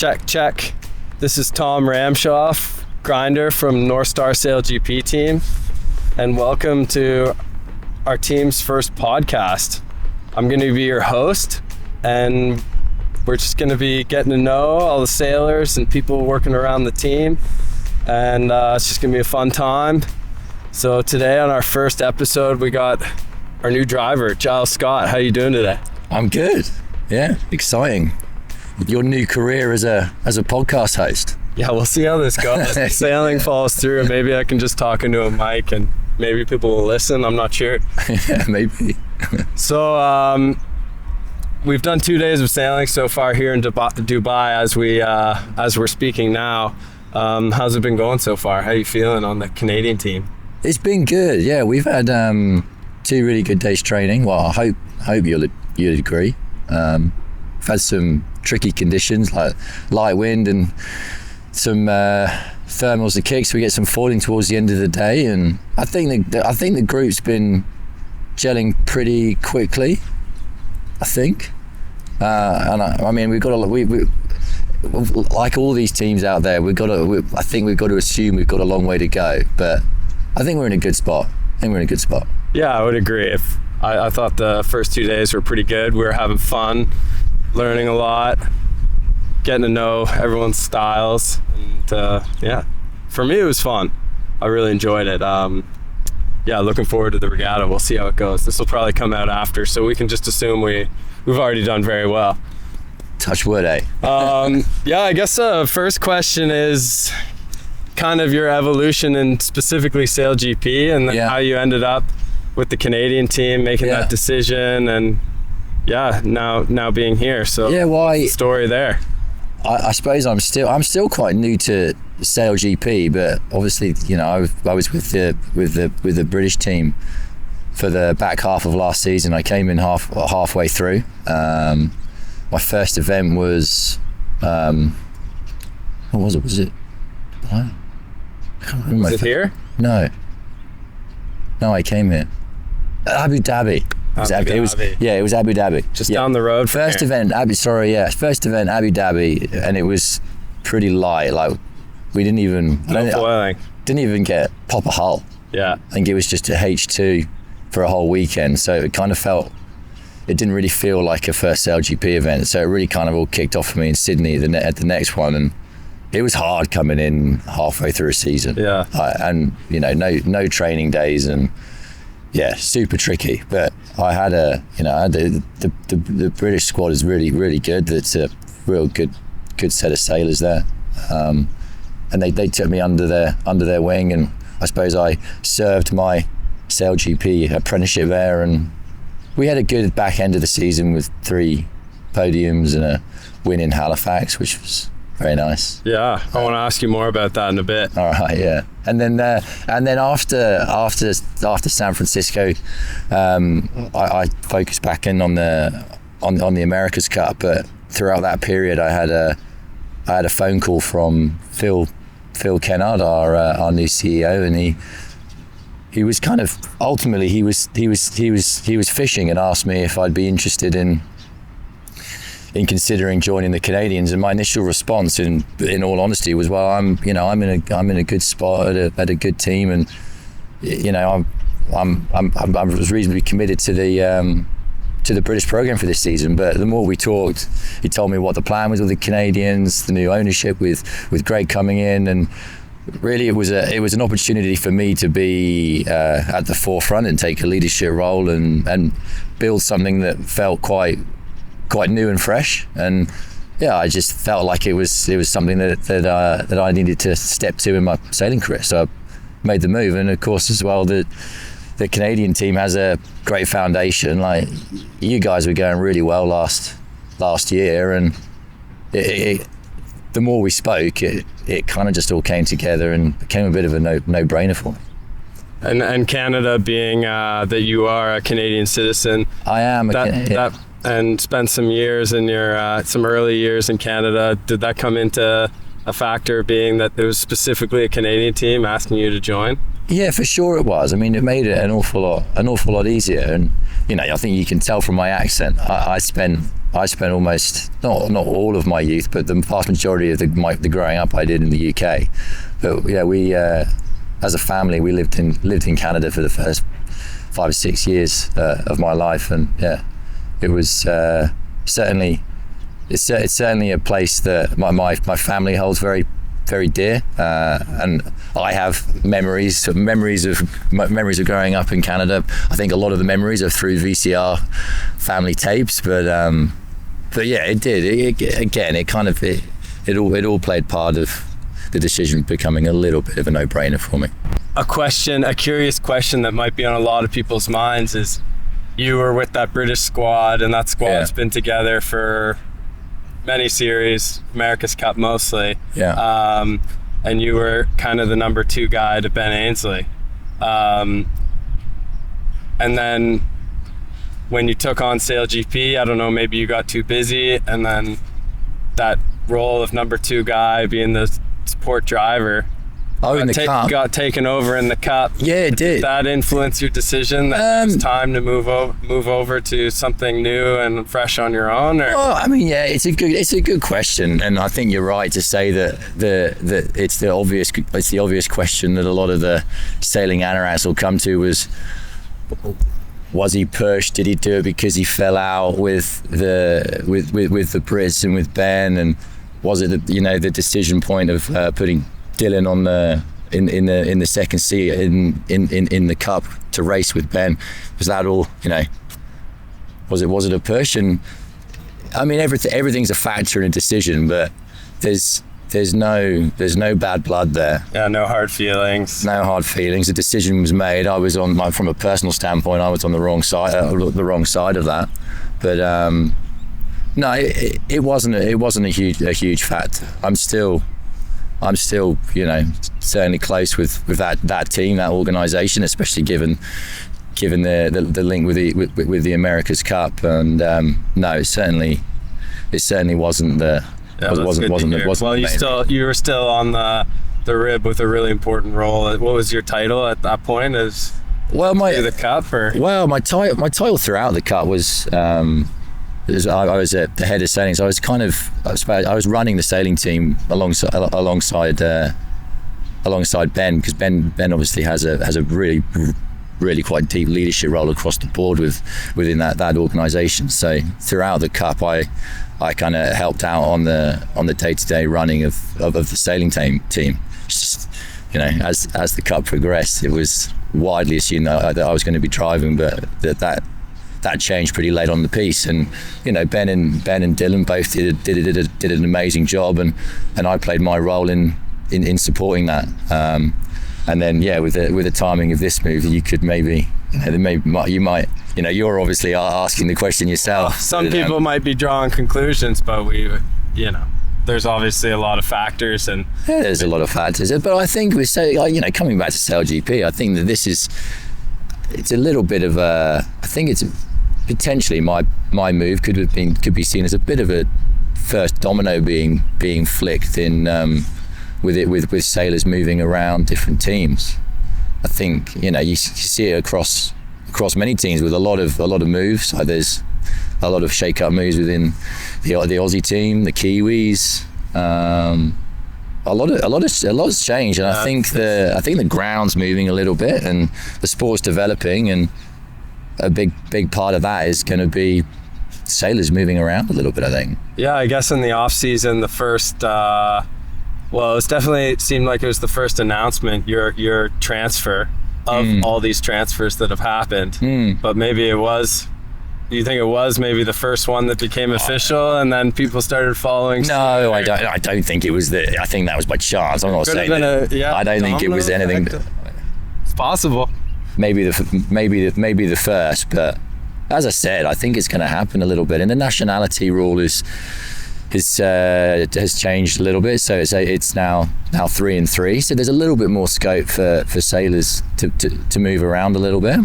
Check. This is Tom Ramshaw, Grinder from NorthStar SailGP team, and welcome to our team's first podcast. I'm going to be your host, and we're just going to be getting to know all the sailors and people working around the team, and it's just going to be a fun time. So today on our first episode, we got our new driver, Giles Scott. How you doing today? I'm good. Yeah, exciting. Your new career as a podcast host. Yeah, we'll see how this goes. If sailing falls through, and maybe I can just talk into a mic and maybe people will listen. I'm not sure. Yeah, maybe. So we've done 2 days of sailing so far here in Dubai as we're speaking now. How's it been going so far? How are you feeling on the Canadian team? It's been good. Yeah, we've had 2 really good days training. Well, I hope you'd agree. We've had some tricky conditions like light wind and some thermals and kicks. We get some falling towards the end of the day, and I think the group's been gelling pretty quickly. I think, I mean, we've got we like all these teams out there. I think we've got to assume we've got a long way to go, but I think we're in a good spot. Yeah, I would agree. I thought the first 2 days were pretty good. We were having fun, learning a lot, getting to know everyone's styles, and yeah, for me it was fun. I really enjoyed it. Yeah, looking forward to the regatta. We'll see how it goes. This will probably come out after, so we can just assume we've already done very well. Touch wood, eh? Yeah, I guess the first question is kind of your evolution in specifically SailGP, and then how you ended up with the Canadian team, making that decision, and now being here. So what's the story there? I suppose I'm still quite new to SailGP, but obviously, you know, I was with the British team for the back half of last season. I came in halfway through. My first event was what was it? Was it? I can't remember. Was it here? No, I came here. Abu Dhabi. It was Abu Dhabi. Just down the road. First event Abu Dhabi, and it was pretty light. Like we didn't even didn't even get pop a hull. Yeah, I think it was just a H2 for a whole weekend. So it didn't really feel like a first SailGP event. So it really kind of all kicked off for me in Sydney at the next one, and it was hard coming in halfway through a season. Yeah, and you know, no training days, and super tricky. But I had the British squad is really, really good. It's a real good set of sailors there, and they took me under their wing, and I suppose I served my SailGP apprenticeship there, and we had a good back end of the season with 3 podiums and a win in Halifax, which was very nice. Yeah, I want to ask you more about that in a bit. All right, yeah. And then after San Francisco, I focused back in on the America's Cup. But throughout that period, I had a phone call from Phil Kennard, our new CEO, and he was kind of ultimately he was fishing and asked me if I'd be interested in considering joining the Canadians, and my initial response, in all honesty, was, well, I'm in a good spot at a good team, and you know, I was reasonably committed to the British program for this season. But the more we talked, he told me what the plan was with the Canadians, the new ownership with Greg coming in, and really it was an opportunity for me to be at the forefront and take a leadership role and build something that felt quite new and fresh. And I just felt like it was something that I needed to step to in my sailing career. So I made the move, and of course as well the Canadian team has a great foundation. Like, you guys were going really well last year, and the more we spoke, it kind of just all came together and became a bit of a no-brainer for me. And Canada being that you are a Canadian citizen. I am. And spent some years in your some early years in Canada. Did that come into a factor, being that there was specifically a Canadian team asking you to join? Yeah, for sure it was. I mean, it made it an awful lot easier. And you know, I think you can tell from my accent. I spent I spent almost not all of my youth, but the vast majority of the growing up I did in the UK. But yeah, we as a family we lived in Canada for the first 5 or 6 years of my life, and yeah, it was certainly a place that my family holds very, very dear, and I have memories of growing up in Canada. I think a lot of the memories are through VCR family tapes, but yeah, it did. It all played part of the decision becoming a little bit of a no-brainer for me. A curious question that might be on a lot of people's minds is, you were with that British squad, and that squad's been together for many series, America's Cup mostly. Yeah. And you were kind of the number 2 guy to Ben Ainsley. And then when you took on SailGP, I don't know, maybe you got too busy, and then that role of number 2 guy, being the support driver, got taken over in the Cup. Yeah, it did. Did that influence your decision that it was time to move over to something new and fresh on your own? Or? Well, I mean, yeah, it's a good question, and I think you're right to say that it's the obvious question that a lot of the sailing anoraks will come to was he pushed? Did he do it because he fell out with the Brits and with Ben? And was it the decision point of putting Dylan on in the second seat in the Cup to race with Ben? Was that all? Was it a push? And I mean, everything's a factor in a decision, but there's no bad blood there. Yeah, no hard feelings. No hard feelings. The decision was made. From a personal standpoint, I was on the wrong side of that. But no, it wasn't a huge factor. I'm still certainly close with that team, that organisation, especially given the link with the America's Cup. And no, it certainly wasn't the. Yeah, well, you were still on the rib with a really important role. What was your title at that point? The Cup, or? Well, my title throughout the Cup was. I was at the head of sailing, so I was running the sailing team alongside Ben, because Ben obviously has a really quite deep leadership role across the board within that organisation. So throughout the Cup, I kind of helped out on the day-to-day running of the sailing team. Just, as the Cup progressed, it was widely assumed that I was going to be driving, but that changed pretty late on the piece. And Ben and Dylan both did an amazing job, and I played my role in supporting that. And then with the timing of this move, you could maybe you're obviously asking the question yourself. Some people might be drawing conclusions, but there's obviously a lot of factors, and there's a lot of factors. But I think coming back to SailGP, I think that it's a little bit of a. I think it's potentially my move could be seen as a bit of a first domino being flicked in with sailors moving around different teams. I think you see it across many teams with a lot of moves. There's a lot of shake-up moves within the Aussie team, the Kiwis. A lot's changed, and I think the ground's moving a little bit, and the sport's developing, and a big part of that is going to be sailors moving around a little bit, I think. Yeah, I guess in the off season, the first it seemed like it was the first announcement, your transfer of all these transfers that have happened. But maybe it was. Do you think it was maybe the first one that became official, and then people started following? No, I don't think it was I think that was by chance. I'm not saying that. I don't think it was anything. It's possible. Maybe the first, but as I said, I think it's going to happen a little bit. And the nationality rule has changed a little bit, so it's now 3 and 3. So there's a little bit more scope for sailors to move around a little bit.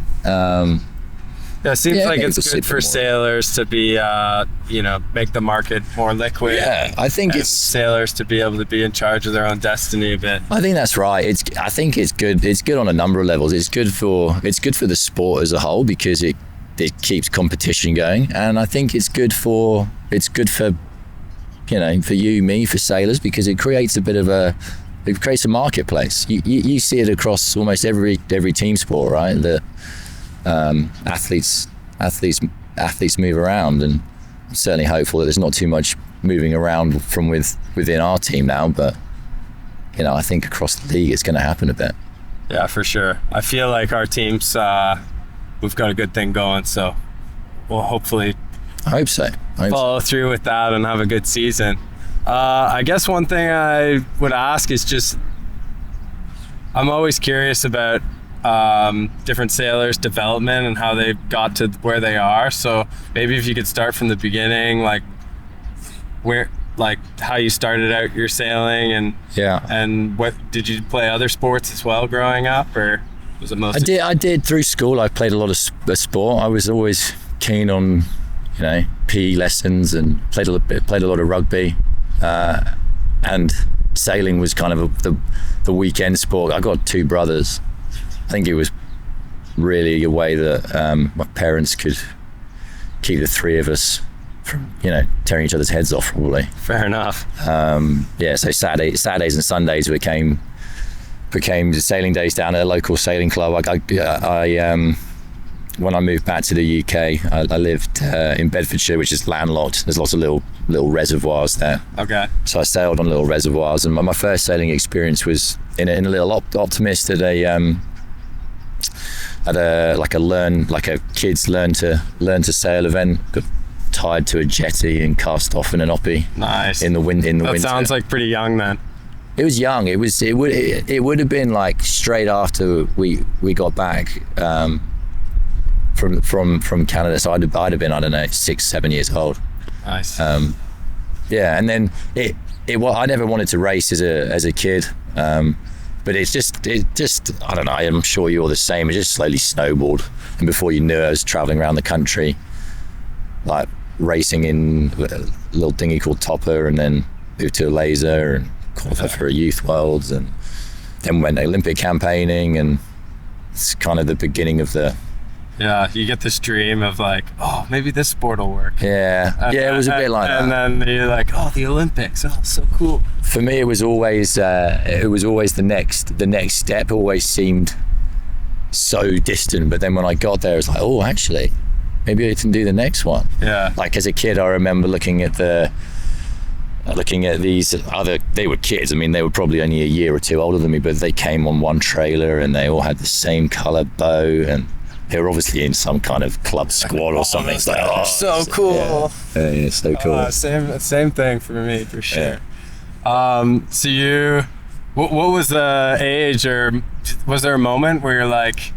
Yeah, it seems like it's good for sailors to be, make the market more liquid. Yeah, I think it's sailors to be able to be in charge of their own destiny a bit. I think that's right. I think it's good. It's good on a number of levels. It's good for the sport as a whole, because it it keeps competition going, and I think it's good for for you, me, for sailors, because it creates a marketplace. You see it across almost every team sport, right? The athletes move around, and I'm certainly hopeful that there's not too much moving around from within our team now, but I think across the league it's going to happen a bit. Yeah, for sure. I feel like our teams, we've got a good thing going, so we'll hopefully I hope so. Follow through with that and have a good season. I guess one thing I would ask is just, I'm always curious about different sailors' development and how they got to where they are. So maybe if you could start from the beginning, like how you started out your sailing, and what did you play other sports as well growing up, or was it mostly? I did through school. I played a lot of sport. I was always keen on PE lessons and played a lot of rugby, and sailing was kind of the weekend sport. I got two brothers. I think it was really a way that my parents could keep the three of us from tearing each other's heads off, probably. Fair enough. So Saturdays and Sundays became sailing days down at a local sailing club. When I moved back to the UK, I lived in Bedfordshire, which is landlocked. There's lots of little reservoirs there. Okay. So I sailed on little reservoirs, and my first sailing experience was in a little Optimist at a kids learn to sail event. Got tied to a jetty and cast off in an oppie. Nice. In the winter. That sounds like pretty young then. It was young. It would have been like straight after we got back from Canada. So I'd have been, I don't know, 6-7 years old. Nice. And then I never wanted to race as a kid, but it just I don't know. I'm sure you're the same. It just slowly snowballed, and before you knew it, I was traveling around the country, like racing in a little dinghy called Topper, and then moved to a laser and qualified for a youth worlds, and then went Olympic campaigning, and it's kind of the beginning of the. Yeah, you get this dream of like, oh, maybe this sport will work. Yeah, it was a bit like that. And then you're like, oh, the Olympics, oh, so cool. For me, it was always the next step. Always seemed so distant, but then when I got there, it was like, oh, actually, maybe I can do the next one. Yeah. Like as a kid, I remember looking at these other, they were kids. I mean, they were probably only a year or two older than me, but they came on one trailer and they all had the same color bow, and they were obviously in some kind of club squad or something. It's like, oh, so cool. Yeah, so cool. Same thing for me, for sure. Yeah. So what was the age, or was there a moment where you're like,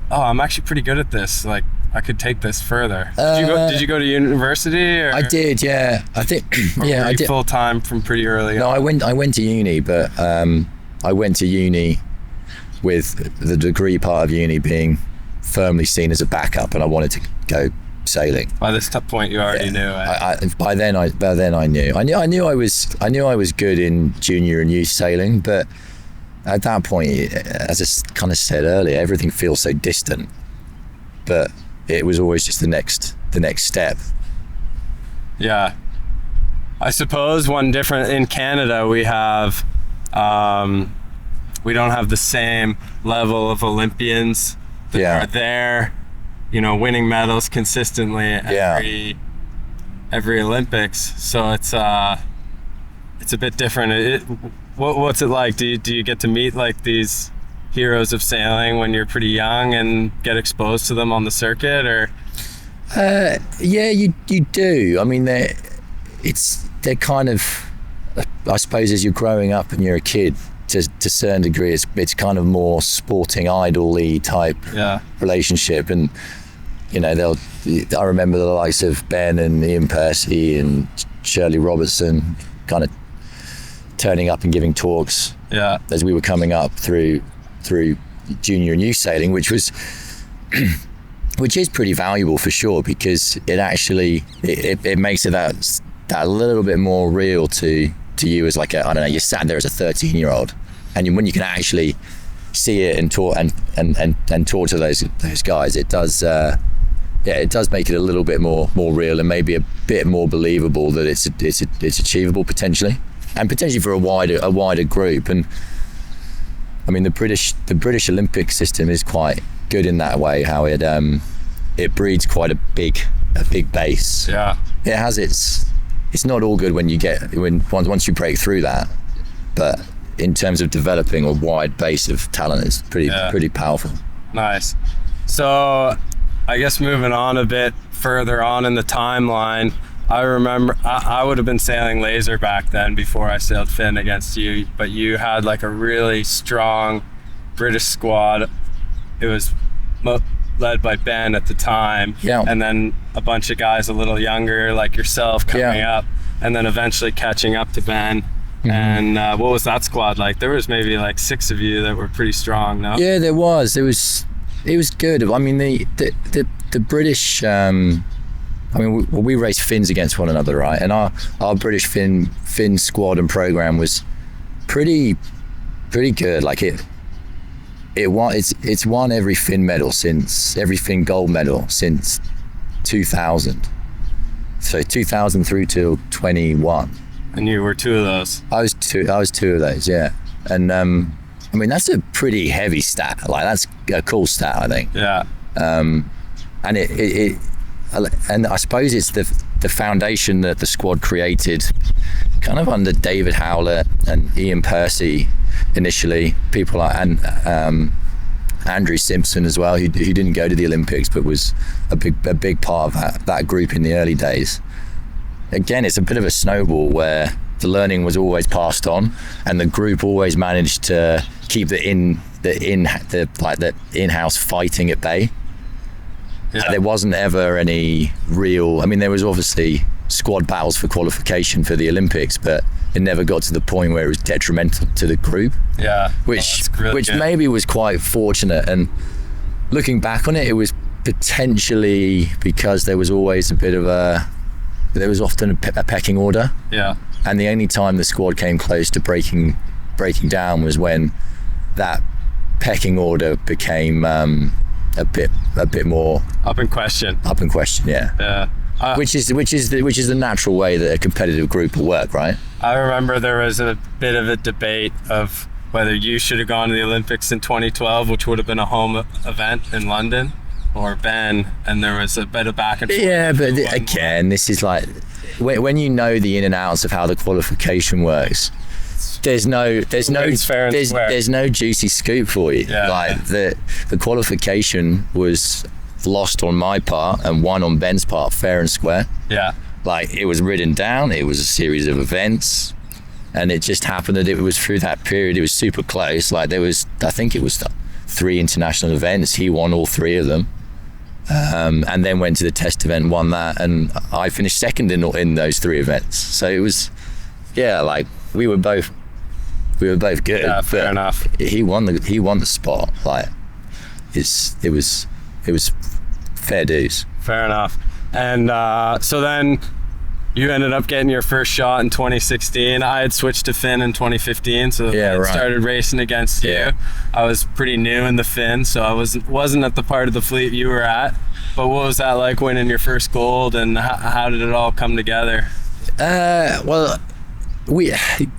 oh, I'm actually pretty good at this, like I could take this further? Did you go to university? Or? I did, yeah. I think, yeah, I did. Full time from pretty early. No, I went to uni, but I went to uni with the degree part of uni being firmly seen as a backup, and I wanted to go sailing. By this point, you already knew. By then I knew. I knew I was good in junior and youth sailing, but at that point, as I kind of said earlier, everything feels so distant. But it was always just the next step. Yeah, I suppose one different in Canada, we have we don't have the same level of Olympians that are there, winning medals consistently every Olympics. So it's a bit different. What's it like? Do you get to meet like these heroes of sailing when you're pretty young and get exposed to them on the circuit, or? Yeah, you do. I mean, they're kind of, I suppose, as you're growing up and you're a kid, to a certain degree, it's kind of more sporting idol-y type relationship, and I remember the likes of Ben and Ian Percy and Shirley Robertson kind of turning up and giving talks as we were coming up through junior and youth sailing, which is pretty valuable for sure, because it actually it makes it that little bit more real to you as like I don't know, you sat there as a 13-year-old, and when you can actually see it and talk and talk to those guys, it it does make it a little bit more real and maybe a bit more believable that it's achievable potentially, and potentially for a wider group. And I mean, the British Olympic system is quite good in that way, how it breeds quite a big base. Yeah, it has it's not all good once you break through that, but in terms of developing a wide base of talent, it's pretty powerful. Nice. So I guess moving on a bit further on in the timeline, I remember I would have been sailing laser back then before I sailed fin against you, but you had like a really strong British squad. It was led by Ben at the time, and then a bunch of guys a little younger like yourself coming up, and then eventually catching up to Ben. Mm-hmm. And what was that squad like? There was maybe like 6 of you that were pretty strong, no? Yeah, there was. It was good. I mean, the British. I mean, we raced fins against one another, right? And our British fin squad and program was pretty good. Like it's won every fin gold medal since 2000. So 2000 through till 21. And you were 2 of those. I was 2 of those, yeah. And I mean, that's a pretty heavy stat. Like, that's a cool stat, I think. Yeah. And and I suppose it's the foundation that the squad created kind of under David Howlett and Ian Percy initially, people like Andrew Simpson as well, who didn't go to the Olympics but was a big part of that group in the early days. Again, it's a bit of a snowball where the learning was always passed on, and the group always managed to keep the in-house fighting at bay. Yeah. There wasn't ever any real. I mean, there was obviously squad battles for qualification for the Olympics, but it never got to the point where it was detrimental to the group. Yeah, which maybe was quite fortunate. And looking back on it, it was potentially because there was always there was often a pecking order. Yeah. And the only time the squad came close to breaking down was when that pecking order became a bit more up in question. Yeah. Yeah. Which is the natural way that a competitive group will work, right? I remember there was a bit of a debate of whether you should have gone to the Olympics in 2012, which would have been a home event in London, or Ben, and there was a bit of back and forth. Yeah, but again, this is like when you know the in and outs of how the qualification works. There's no juicy scoop for you. Yeah. Like the qualification was lost on my part and won on Ben's part, fair and square. Yeah. Like, it was written down. It was a series of events, and it just happened that it was through that period. It was super close. Like, I think it was 3 international events. He won all 3 of them, and then went to the test event, won that, and I finished second in those 3 events. So it was, like we were both good. Yeah, fair enough. He won the spot. Like, it was fair dues. Fair enough. And so then you ended up getting your first shot in 2016. I had switched to fin in 2015, so I started racing against you. I was pretty new in the fin, so I wasn't at the part of the fleet you were at. But what was that like winning your first gold, and how did it all come together? Well,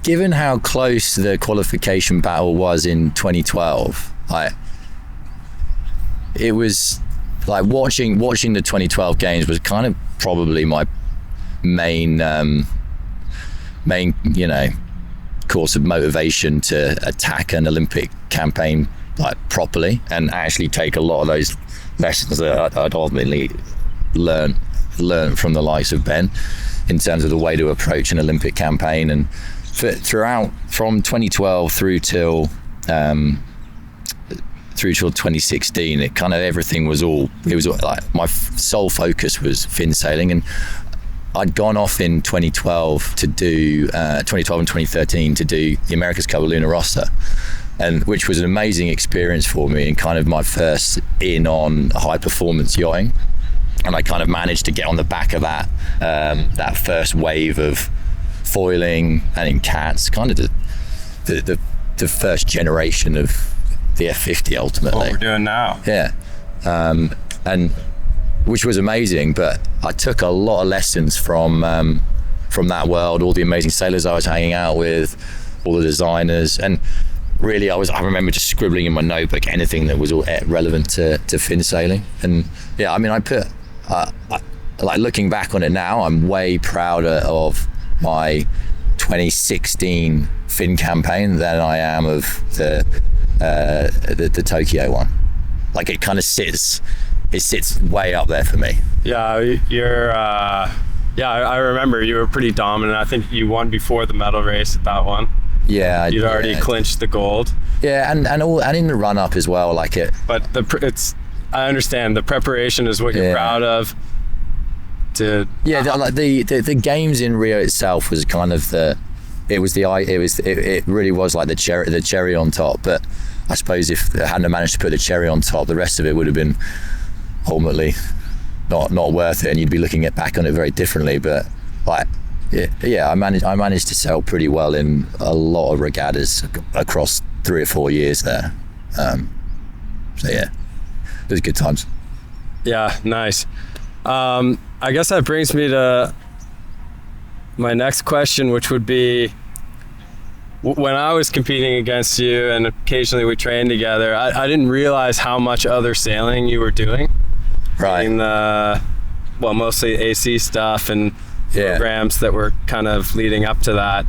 given how close the qualification battle was in 2012, it was like watching the 2012 games was kind of probably my main course of motivation to attack an Olympic campaign like properly, and actually take a lot of those lessons that I'd ultimately learn from the likes of Ben in terms of the way to approach an Olympic campaign. And throughout from 2012 through till 2016, it kind of everything was like my sole focus was fin sailing. And I'd gone off in 2012 to do 2012 and 2013 to do the America's Cup of Lunar Roster, and which was an amazing experience for me, and kind of my first in on high performance yachting. And I kind of managed to get on the back of that first wave of foiling and in cats, kind of the first generation of the F50 ultimately. What we're doing now. Yeah. And which was amazing. But I took a lot of lessons from that world, all the amazing sailors I was hanging out with, all the designers, and really I remember just scribbling in my notebook anything that was all relevant to fin sailing. And yeah, I mean, I put like looking back on it now, I'm way prouder of my 2016 fin campaign than I am of the Tokyo one. Like it kind of sits way up there for me. Yeah, you're I remember you were pretty dominant. I think you won before the medal race at that one. Yeah, you'd already clinched the gold. Yeah, and in the run up as well, like it. But I understand the preparation is what you're proud of. The games in Rio itself was kind of it really was like the cherry on top. But I suppose if I hadn't managed to put the cherry on top, the rest of it would have been ultimately not worth it, and you'd be looking back on it very differently. But like. Yeah, I managed to sail pretty well in a lot of regattas across 3 or 4 years there. So yeah, it was good times. Yeah, nice. I guess that brings me to my next question, which would be, when I was competing against you and occasionally we trained together, I didn't realize how much other sailing you were doing. Right. In mostly AC stuff and programs that were kind of leading up to that.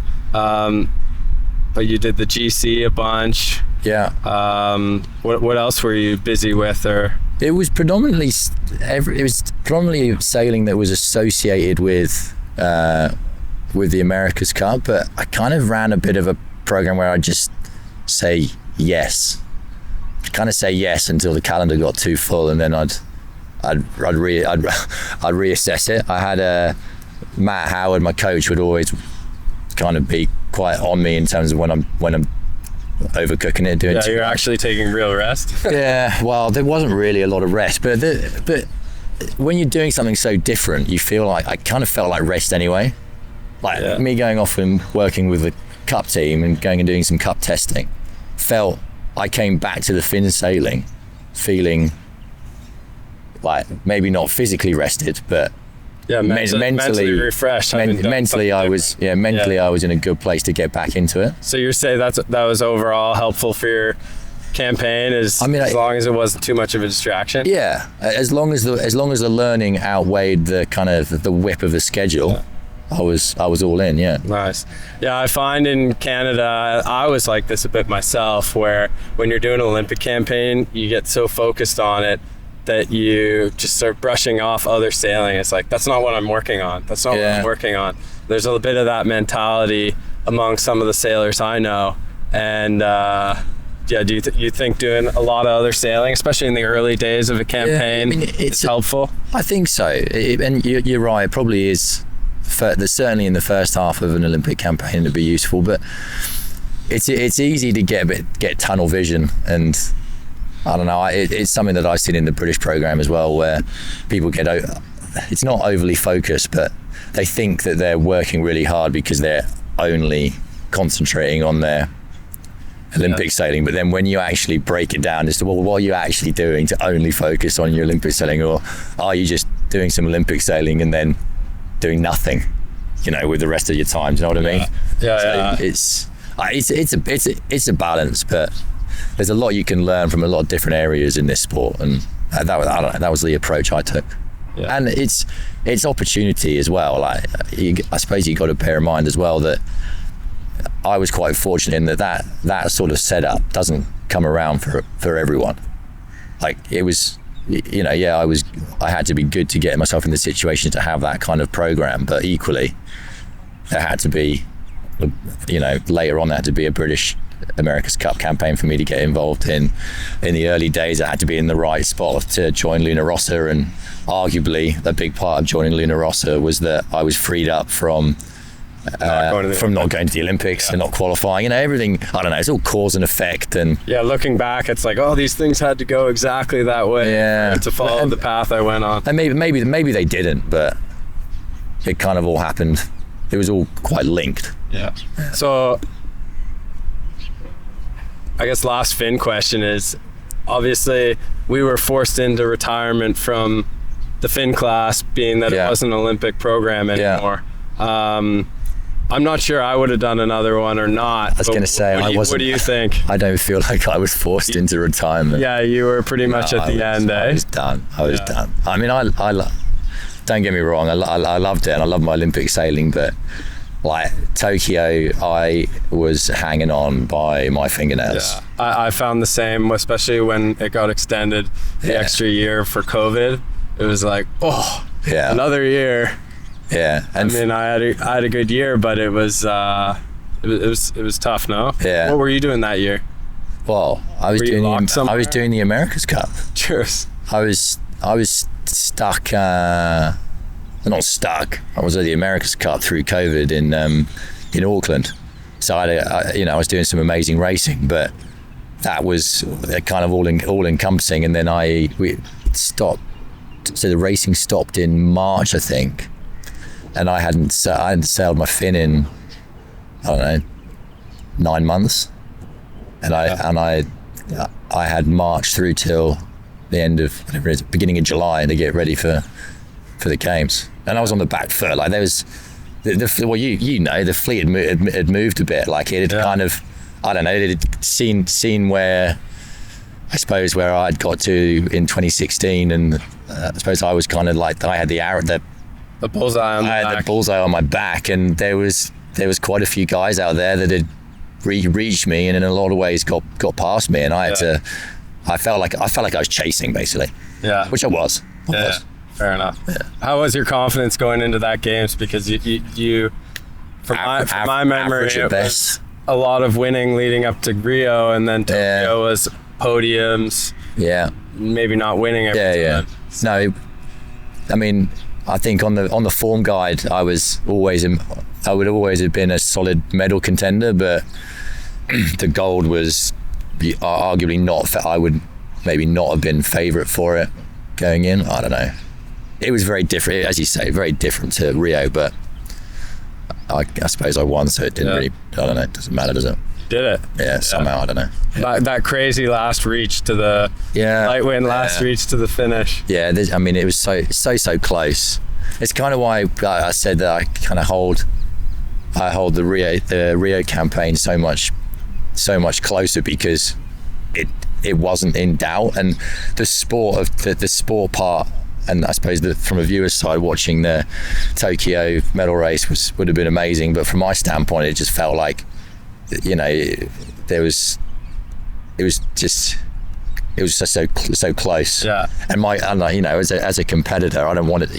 But you did the GC a bunch. Yeah. What else were you busy with? Or it was predominantly sailing that was associated with the America's Cup, but I kind of ran a bit of a program where I'd just say yes. Kind of say yes until the calendar got too full, and then I'd reassess it. I had Matt Howard, my coach, would always kind of be quite on me in terms of when I'm overcooking it, doing. Yeah, you're actually taking real rest. Yeah, well, there wasn't really a lot of rest, but when you're doing something so different, you feel like I kind of felt like rest anyway. Like me going off and working with the cup team and going and doing some cup testing, I came back to the fin sailing feeling like maybe not physically rested, but mentally refreshed. Mentally, I was in a good place to get back into it. So you say that was overall helpful for your campaign, as long as it wasn't too much of a distraction. Yeah, as long as the learning outweighed the kind of the whip of the schedule. Yeah. I was all in. Yeah. Nice. Yeah, I find in Canada, I was like this a bit myself, where when you're doing an Olympic campaign, you get so focused on it that you just start brushing off other sailing. It's like, that's not what I'm working on. That's not what I'm working on. There's a bit of that mentality among some of the sailors I know. And do you think doing a lot of other sailing, especially in the early days of a campaign, it's helpful? I think so. And you're right, it probably is. Certainly in the first half of an Olympic campaign it'd be useful, but it's easy to get tunnel vision, and I don't know, it's something that I've seen in the British program as well, where people it's not overly focused, but they think that they're working really hard because they're only concentrating on their Olympic sailing. But then when you actually break it down as to, well, what are you actually doing to only focus on your Olympic sailing, or are you just doing some Olympic sailing and then doing nothing, with the rest of your time? Do you know what I mean? Yeah. It's a balance, but there's a lot you can learn from a lot of different areas in this sport, and that was the approach I took. Yeah. And it's opportunity as well. Like I suppose you got to bear in mind as well that I was quite fortunate in that sort of setup doesn't come around for everyone. Like it was. I had to be good to get myself in the situation to have that kind of program, but equally there had to be, later on there had to be a British America's Cup campaign for me to get involved in. In the early days, I had to be in the right spot to join Luna Rossa, and arguably a big part of joining Luna Rossa was that I was freed up from not going to the Olympics and not qualifying, everything. I don't know, it's all cause and effect. And looking back, it's like, these things had to go exactly that way to follow the path I went on. And maybe they didn't, but it kind of all happened. It was all quite linked. Yeah. So I guess last fin question is, obviously we were forced into retirement from the fin class, being that it wasn't an Olympic program anymore. I'm not sure I would have done another one or not. I was going to say, I wasn't. What do you think? I don't feel like I was forced into retirement. Yeah, you were pretty much at the end, eh? I was done. I was done. I mean, don't get me wrong, I loved it and I love my Olympic sailing, but like Tokyo, I was hanging on by my fingernails. Yeah, I found the same, especially when it got extended the extra year for COVID. It was like, another year. Yeah, and I mean, I had a good year, but it was tough. No. Yeah. What were you doing that year? Well, I was doing the America's Cup. Cheers. I was stuck. Not stuck. I was at the America's Cup through COVID in Auckland. So I was doing some amazing racing, but that was kind of all encompassing. And then we stopped. So the racing stopped in March, I think. And I hadn't sailed my fin in, I don't know, 9 months, and I had marched through till the end of whatever it is, beginning of July to get ready for the games, and I was on the back foot. Like there was, the fleet had moved a bit. Like it had kind of, I don't know, it had seen where, I suppose, where I'd got to in 2016, and I suppose I was kind of like, I had the bullseye on the bullseye on my back, and there was quite a few guys out there that had reached me and in a lot of ways got past me, and I felt like I was chasing basically. Yeah. Which I was. Fair enough. Yeah. How was your confidence going into that games? Because you from my memory, it was a lot of winning leading up to Rio, and then Tokyo was podiums. Yeah. Maybe not winning every time. Yeah. No, I mean, I think on the form guide, I would always have been a solid medal contender, but the gold was arguably not. I would maybe not have been favourite for it going in. I don't know. It was very different, as you say, very different to Rio, but I suppose I won, so it didn't really. I don't know. It doesn't matter, does it? Did it? Yeah, somehow, I don't know. Yeah. That crazy last reach to the light wind, last reach to the finish. Yeah, I mean, it was so close. It's kind of why I said that I kind of hold the Rio campaign so much closer, because it wasn't in doubt, and the sport part. And I suppose that from a viewer's side, watching the Tokyo medal race would have been amazing. But from my standpoint, it just felt like, it was just so close. Yeah. And as a competitor, I don't want it.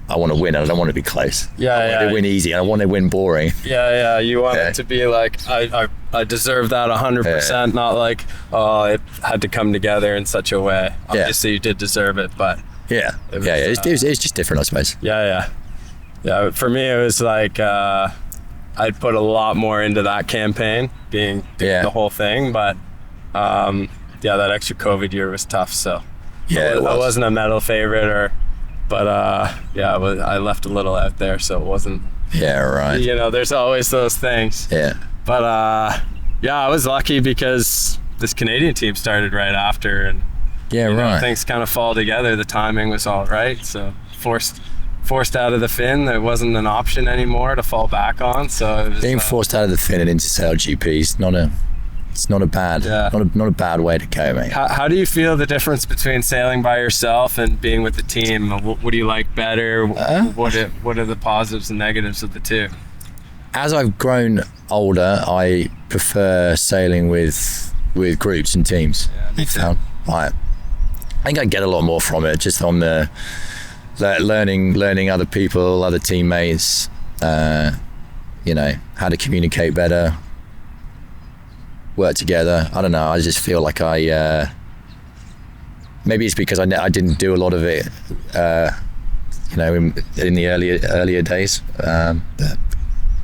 I want to win, and I don't want to be close. Yeah. I want to win easy, and I want to win boring. Yeah. You want it to be like, I deserve that 100%, not like, it had to come together in such a way. Obviously, you did deserve it, but. It was just different, I suppose. Yeah. For me, it was like I'd put a lot more into that campaign, being the whole thing. But that extra COVID year was tough. So I wasn't a medal favorite, but I left a little out there, so it wasn't. Yeah, right. There's always those things. Yeah. But I was lucky because this Canadian team started right after, and. Right. Things kind of fall together. The timing was all right, so forced out of the fin. There wasn't an option anymore to fall back on. So it was, being forced out of the fin and into SailGP is not a bad way to go, mate. How do you feel the difference between sailing by yourself and being with the team? What do you like better? What are the positives and negatives of the two? As I've grown older, I prefer sailing with groups and teams. Yeah, me too. I think I get a lot more from it, just on the learning other people, other teammates, how to communicate better, work together. I don't know. I just feel like maybe it's because I didn't do a lot of it, in the earlier days. But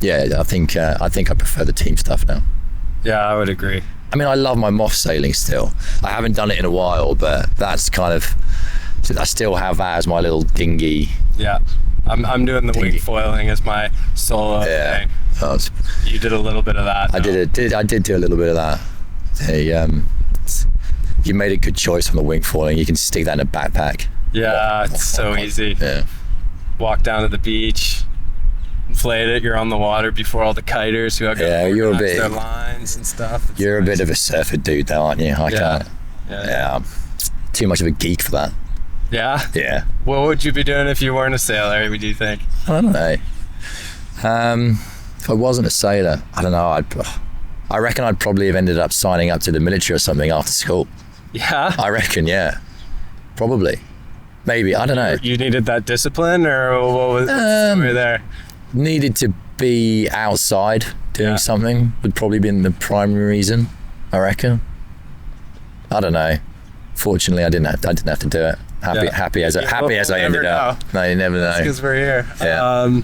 I think I prefer the team stuff now. Yeah, I would agree. I mean, I love my moth sailing still. I haven't done it in a while, but that's kind of, I still have that as my little dinghy. Yeah, I'm doing the wing foiling as my solo thing. You did a little bit of that. I did do a little bit of that. You made a good choice on the wing foiling. You can stick that in a backpack. Yeah, it's so easy. Yeah. Walk down to the beach, inflate it. You're on the water before all the kiters who have you're a bit. their lines and stuff. It's You're nice. a bit of a surfer dude, though, aren't you? I can't. Yeah. I'm too much of a geek for that. Yeah? Yeah. What would you be doing if you weren't a sailor, would you think? I don't know. If I wasn't a sailor, I don't know. I reckon I'd probably have ended up signing up to the military or something after school. Yeah? I reckon, yeah. Probably. Maybe. I don't know. You needed that discipline, or what was the story there? Needed to be outside doing something would probably been the primary reason, I reckon. I don't know. Fortunately, I didn't have to do it. Happy as I ended up. No, you never know. Because we're here. Yeah.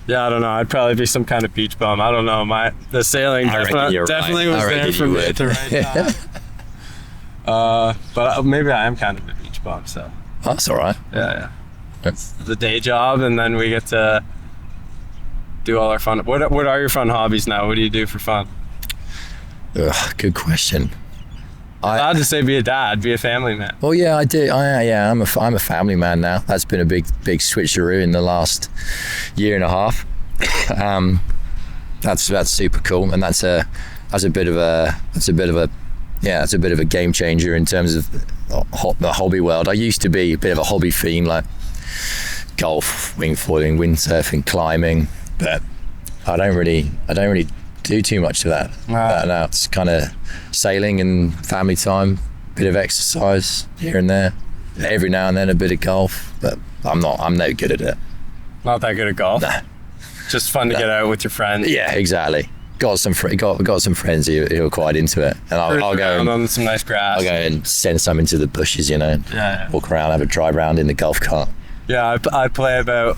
Yeah, I don't know. I'd probably be some kind of beach bum. I don't know. The sailing definitely was there for me at the right time. But maybe I am kind of a beach bum. So that's all right. Yeah. It's the day job, and then we get to do all our fun. What are your fun hobbies now? What do you do for fun? Good question. Allowed to say be a dad, be a family man. Well, yeah, I do. I'm a family man now. That's been a big switcheroo in the last year and a half. That's super cool, and that's a bit of a game changer in terms of the hobby world. I used to be a bit of a hobby fiend, like golf, wing foiling, windsurfing, climbing, but I don't really do too much of that. Now it's kind of sailing and family time, bit of exercise here and there, every now and then a bit of golf, but I'm no good at it. Not that good at golf? Nah. Just fun to get out with your friends. Yeah, exactly. Got some friends who are quite into it, and I'll go on some nice grass. I'll go and send some into the bushes, walk around, have a drive around in the golf cart. Yeah, I play about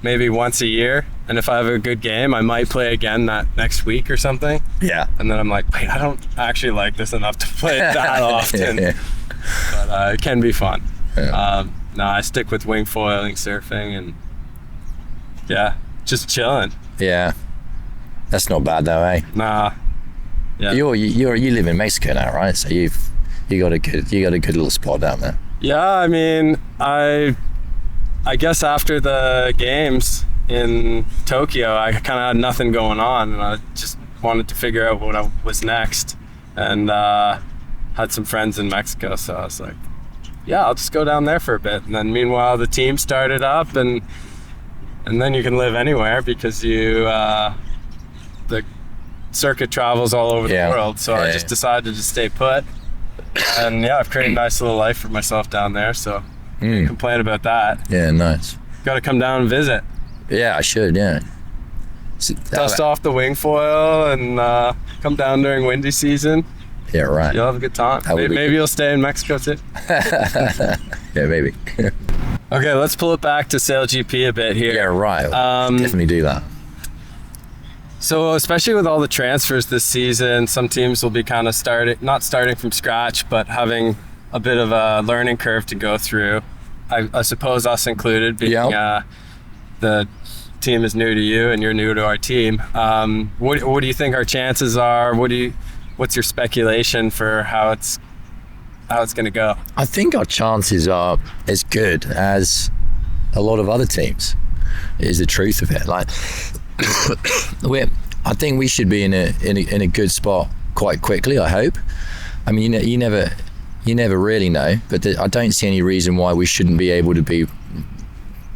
maybe once a year, and if I have a good game, I might play again that next week or something. Yeah. And then I'm like, wait, I don't actually like this enough to play it that often. Yeah. But it can be fun. Yeah. No, I stick with wing foiling, surfing, and just chilling. Yeah. That's not bad though, eh? Nah. Yeah. You live in Mexico now, right? So you got a good little spot down there. Yeah, I mean, I guess after the games in Tokyo, I kind of had nothing going on, and I just wanted to figure out what was next, and had some friends in Mexico, so I was like, yeah, I'll just go down there for a bit. And then meanwhile, the team started up, and then you can live anywhere because the circuit travels all over the world, so I just decided to stay put, and I've created a nice little life for myself down there, so can't complain about that. Yeah, nice. Got to come down and visit. Yeah, I should, yeah. Dust off the wing foil and come down during windy season. Yeah, right. You'll have a good time. Maybe you'll stay in Mexico too. Yeah, maybe. Okay, let's pull it back to SailGP a bit here. Yeah, right. Definitely do that. So especially with all the transfers this season, some teams will be kind of not starting from scratch, but having a bit of a learning curve to go through. I suppose us included, being the team is new to you and you're new to our team. What do you think our chances are? What's your speculation for how it's going to go? I think our chances are as good as a lot of other teams. Is the truth of it. Like, I think we should be in a good spot quite quickly. I hope. I mean, you never really know, but I don't see any reason why we shouldn't be able to be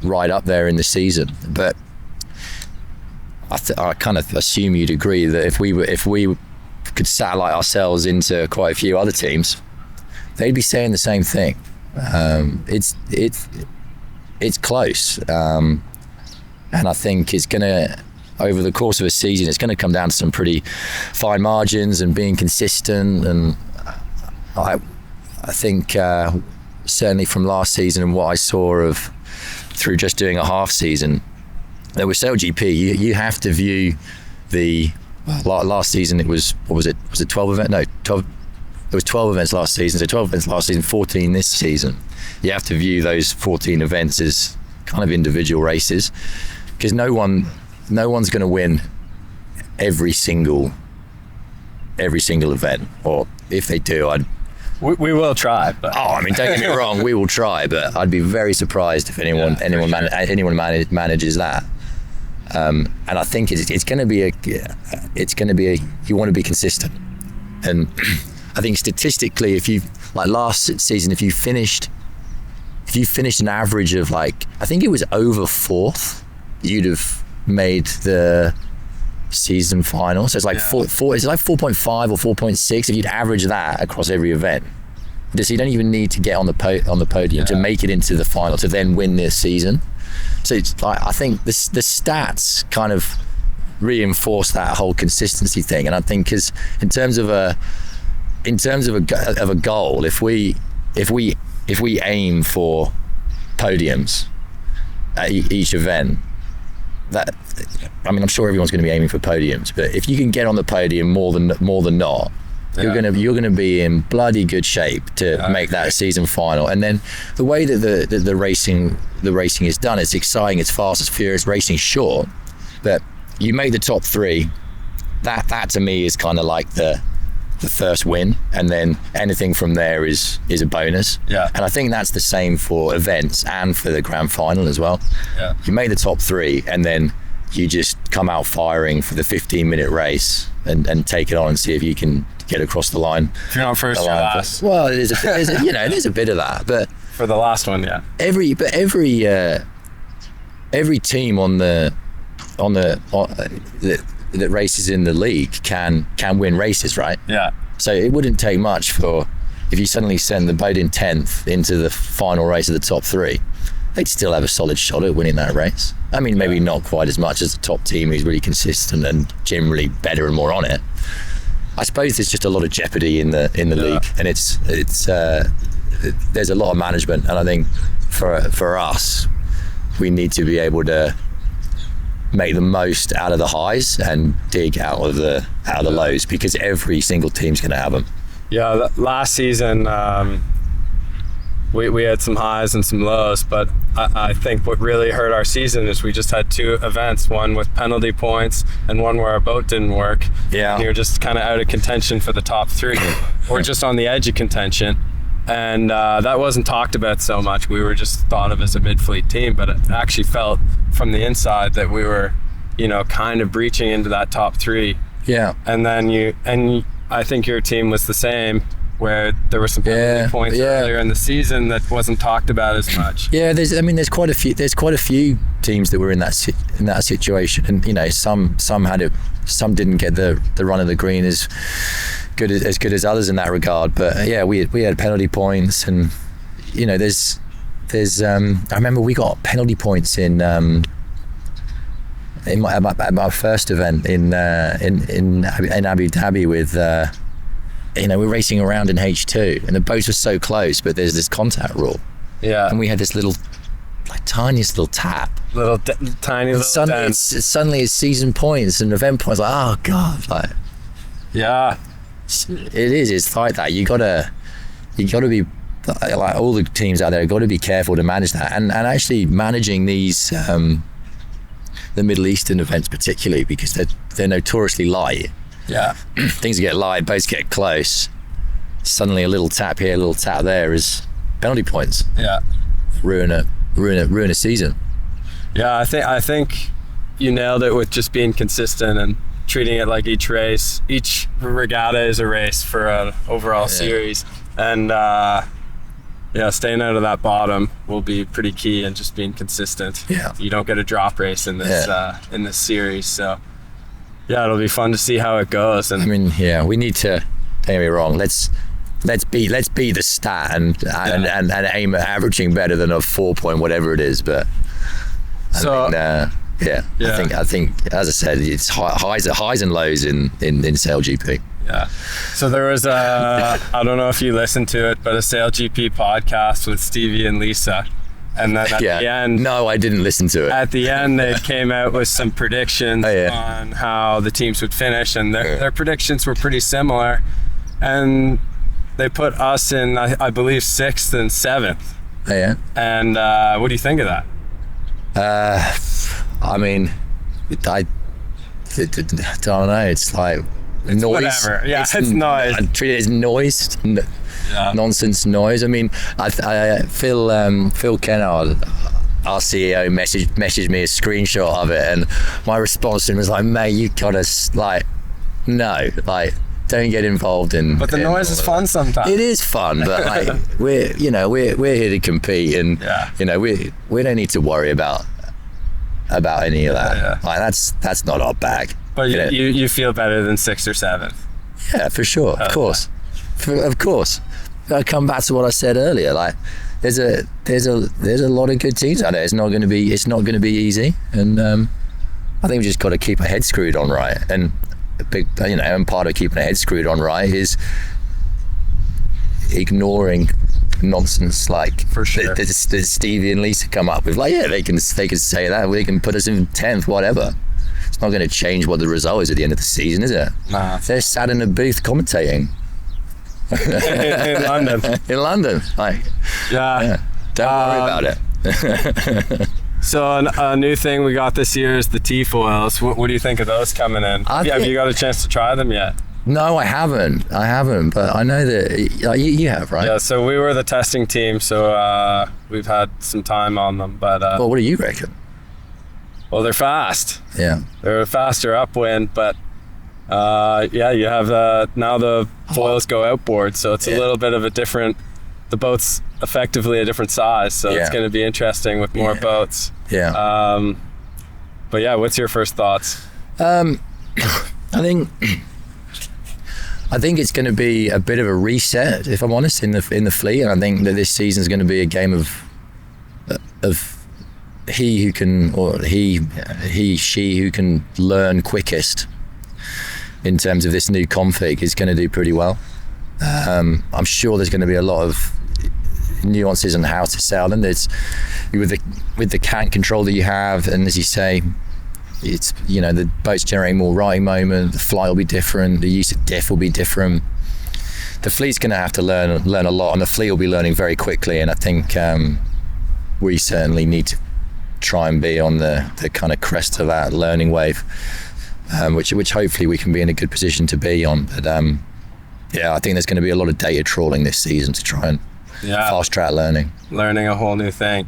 right up there in the season. But I kind of assume you'd agree that if we could satellite ourselves into quite a few other teams, they'd be saying the same thing. It's close, and I think it's gonna, over the course of a season, it's going to come down to some pretty fine margins and being consistent. And I think certainly from last season and what I saw of through just doing a half season, that with SailGP, you have to view last season it was, what was it 12 events? No, 12. There was 12 events last season, so 12 events last season, 14 this season. You have to view those 14 events as kind of individual races, because no one's going to win every single event, or if they do, We will try. But. Oh, I mean, don't get me wrong, we will try, but I'd be very surprised if anyone manages that. And I think it's going to be you want to be consistent. And I think statistically, if you, like last season, if you finished an average of like, I think it was over 4th, you'd have made the season final. So it's like it's like 4.5 or 4.6 if you'd average that across every event. So you don't even need to get on the podium to make it into the final to then win this season. So it's like, I think the stats kind of reinforce that whole consistency thing. And I think because in terms of a goal, if we aim for podiums at each event, that, I mean, I'm sure everyone's going to be aiming for podiums, but if you can get on the podium more than not, you're gonna be in bloody good shape to make that season final. And then the way that the racing is done, it's exciting, it's fast, it's furious. Racing's short, but you make the top 3. That to me is kind of like the first win, and then anything from there is a bonus. And I think that's the same for events and for the grand final as well. You make the top 3 and then you just come out firing for the 15-minute race and take it on and see if you can get across the line. If you're not first, you're last. Well, there's a bit of that, but for the last one, every team that races in the league can win races, right? So it wouldn't take much if you suddenly send the boat in 10th into the final race of the top 3, they'd still have a solid shot at winning that race. I mean, maybe not quite as much as the top team who's really consistent and generally better and more on it. I suppose there's just a lot of jeopardy in the league, and it's there's a lot of management, and I think for us, we need to be able to make the most out of the highs and dig out of the lows, because every single team's going to have them. Last season we had some highs and some lows, but I think what really hurt our season is we just had 2 events, one with penalty points and one where our boat didn't work. And you're just kind of out of contention for the top 3 or just on the edge of contention. And that wasn't talked about so much. We were just thought of as a mid-fleet team, but it actually felt from the inside that we were, kind of breaching into that top 3. And then I think your team was the same, where there were some penalty points earlier in the season that wasn't talked about as much. There's quite a few teams that were in that situation, and some had it, some didn't get the run of the green as good as others in that regard. But we had penalty points, and there's I remember we got penalty points in my first event in Abu Dhabi with. We're racing around in H2 and the boats were so close, but there's this contact rule. And we had this little, like, tiniest little tap. Tiny little suddenly it's season points and event points. Like, oh God, like. It's like that. You gotta be, like, all the teams out there got to be careful to manage that, and actually managing these the Middle Eastern events particularly, because they're notoriously light. Things get light, boats get close. Suddenly a little tap here, a little tap there is penalty points. Ruin a season. I think you nailed it with just being consistent and treating it like each regatta is a race for an overall series. And staying out of that bottom will be pretty key, and just being consistent. You don't get a drop race in this series, so it'll be fun to see how it goes. And I mean, we need to, don't get me wrong, let's beat the stat and aim at averaging better than a 4 point whatever it is. But I think as I said, it's highs and lows in SailGP. So there was I don't know if you listened to it, but a SailGP podcast with Stevie and Lisa. And then at the end... No, I didn't listen to it. At the end, they came out with some predictions on how the teams would finish, and their predictions were pretty similar. And they put us in, I believe, 6th and 7th. And what do you think of that? I mean, I don't know. It's like, noise. Whatever. Yeah, it's noise. I treat it as noise. Nonsense noise. I mean, Phil Kennard, our CEO, messaged me a screenshot of it, and my response to him was like, "Mate, you gotta no, don't get involved in." But the noise is fun sometimes. It is fun, but we're here to compete, and we don't need to worry about any of that. Yeah. That's not our bag. But you feel better than 6th or 7th. Yeah, for sure. Of course. Of course. I come back to what I said earlier. There's a lot of good teams out there. It's not going to be easy, and I think we just got to keep our head screwed on right. And and part of keeping our head screwed on right is ignoring nonsense for sure that Stevie and Lisa come up with. They can say that, they can put us in 10th, whatever. It's not going to change what the result is at the end of the season, is it? Nah. They're sat in a booth commentating. in London. In London, don't worry about it. So a new thing we got this year is the T-foils. What do you think of those coming in? Have you got a chance to try them yet? No, I haven't, but I know that you have, right? Yeah, so we were the testing team, so we've had some time on them. But well, what do you reckon? Well, they're fast. Yeah. They're a faster upwind, but you have now the foils go outboard, so it's a little bit of a different. The boat's effectively a different size, so it's going to be interesting with more boats. Yeah. But yeah, what's your first thoughts? I think it's going to be a bit of a reset, if I'm honest, in the fleet, and I think that this season is going to be a game of he who can, or she who can learn quickest in terms of this new config is going to do pretty well. I'm sure there's going to be a lot of nuances on how to sail them. There's with the cant control that you have, and as you say, it's the boat's generating more riding moment. The flight will be different. The use of diff will be different. The fleet's going to have to learn a lot, and the fleet will be learning very quickly. And I think we certainly need to try and be on the kind of crest of that learning wave, which hopefully we can be in a good position to be on. But I think there's going to be a lot of data trawling this season to try and fast track learning a whole new thing.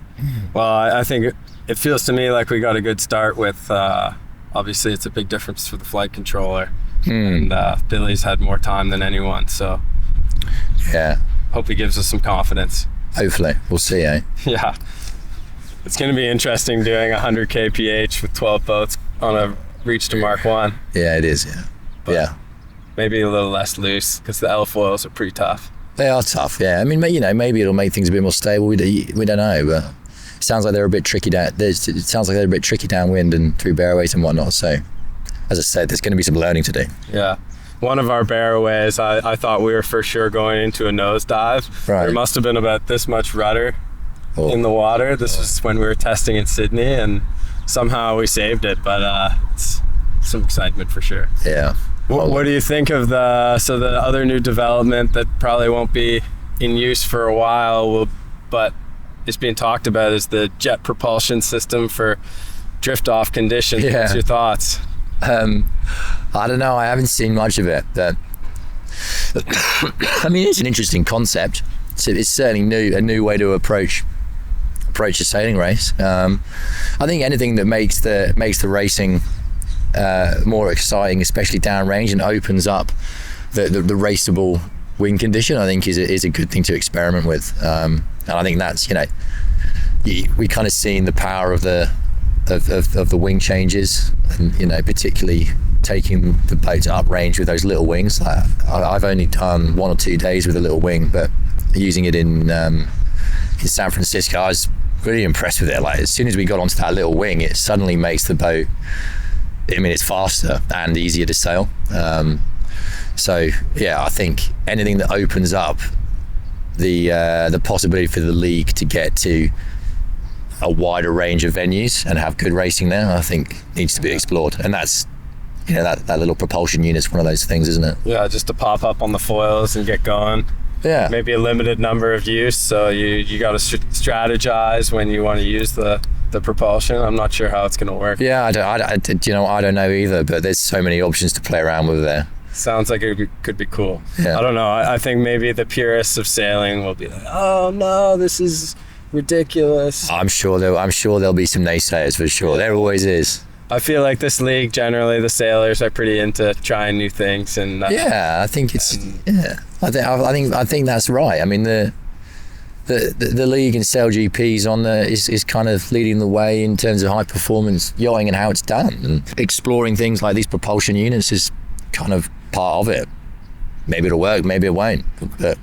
Well, I think it feels to me like we got a good start with obviously it's a big difference for the flight controller, and Billy's had more time than anyone, so hope he gives us some confidence. Hopefully, we'll see. Yeah, it's going to be interesting doing 100 kph with 12 boats on a reach to Mark 1. Yeah, it is. But maybe a little less loose because the L foils are pretty tough. They are tough, yeah. I mean, maybe it'll make things a bit more stable. We don't know, but it sounds like they're a bit tricky downwind and through bearaways and whatnot. So, as I said, there's going to be some learning to do. Yeah. One of our bearaways, I thought we were for sure going into a nosedive. Right. There must have been about this much rudder in the water. This was when we were testing in Sydney, and somehow we saved it. But it's some excitement for sure. Yeah. What do you think of the other new development that probably won't be in use for a while, but is being talked about, is the jet propulsion system for drift off conditions? Yeah. What's your thoughts? I don't know. I haven't seen much of it. I mean, it's an interesting concept. It's certainly a new way to approach a sailing race. I think anything that makes the racing more exciting, especially downrange, and opens up the raceable wind condition, I think is a good thing to experiment with. And I think that's we kind of seen the power of the wing changes, and particularly taking the boat up range with those little wings. I've only done 1 or 2 days with a little wing, but using it in San Francisco, I was really impressed with it. As soon as we got onto that little wing, it suddenly makes the boat, it's faster and easier to sail. So I think anything that opens up the possibility for the league to get to a wider range of venues and have good racing there, I think needs to be explored. And that's that little propulsion unit's one of those things, isn't it? Yeah, just to pop up on the foils and get going. Yeah. Maybe a limited number of use, so you got to strategize when you want to use the propulsion. I'm not sure how it's going to work. Yeah, I don't know either, but there's so many options to play around with there. Sounds like it could be cool. Yeah. I don't know. I think maybe the purists of sailing will be like, oh no, this is ridiculous. I'm sure there'll be some naysayers for sure. There always is. I feel like this league, generally, the sailors are pretty into trying new things, and yeah, I think it's I think that's right. I mean, the league in SailGP is kind of leading the way in terms of high performance yachting and how it's done, and exploring things like these propulsion units is kind of part of it. Maybe it'll work, maybe it won't, but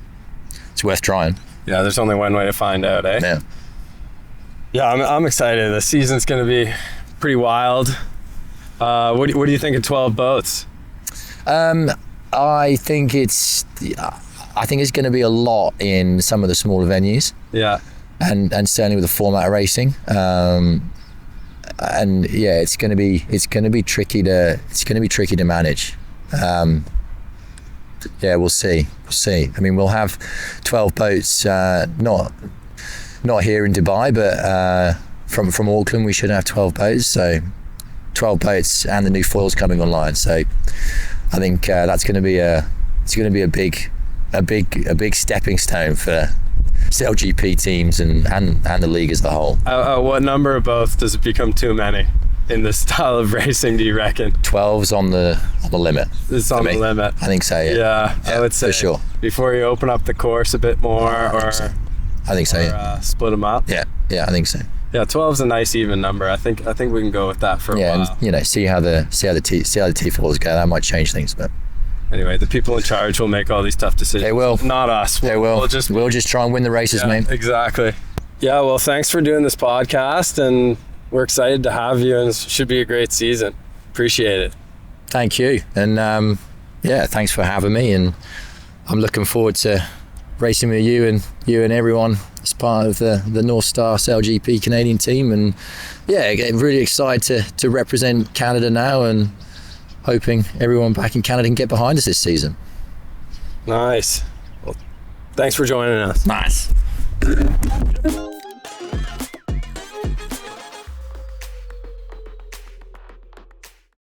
it's worth trying. Yeah, there's only one way to find out, eh? Yeah, I'm excited. The season's going to be pretty wild. What do you think of 12 boats? I think it's going to be a lot in some of the smaller venues. Yeah. And certainly with the format of racing. And yeah, it's going to be tricky to manage. Yeah, we'll see. I mean, we'll have 12 boats, not here in Dubai, but from Auckland we should have 12 boats. So 12 boats and the new foils coming online. So I think that's going to be a big stepping stone for SailGP teams and the league as a whole. What number of boats does it become too many in this style of racing, do you reckon? 12's on the limit. It's on the limit. I think so, yeah. I would say for sure. Before you open up the course a bit more, I think so. Split them up. Yeah, I think so. Yeah, 12's a nice even number. I think we can go with that for a while. And see how the T4s go. That might change things, but anyway, the people in charge will make all these tough decisions. They will. Not us. They will. We'll just try and win the races, mate. Exactly. Yeah, well, thanks for doing this podcast, and we're excited to have you, and it should be a great season. Appreciate it. Thank you. And thanks for having me, and I'm looking forward to racing with you and everyone as part of the NorthStar SailGP Canadian team. And yeah, getting really excited to represent Canada now, and hoping everyone back in Canada can get behind us this season. Nice. Well, thanks for joining us. Nice.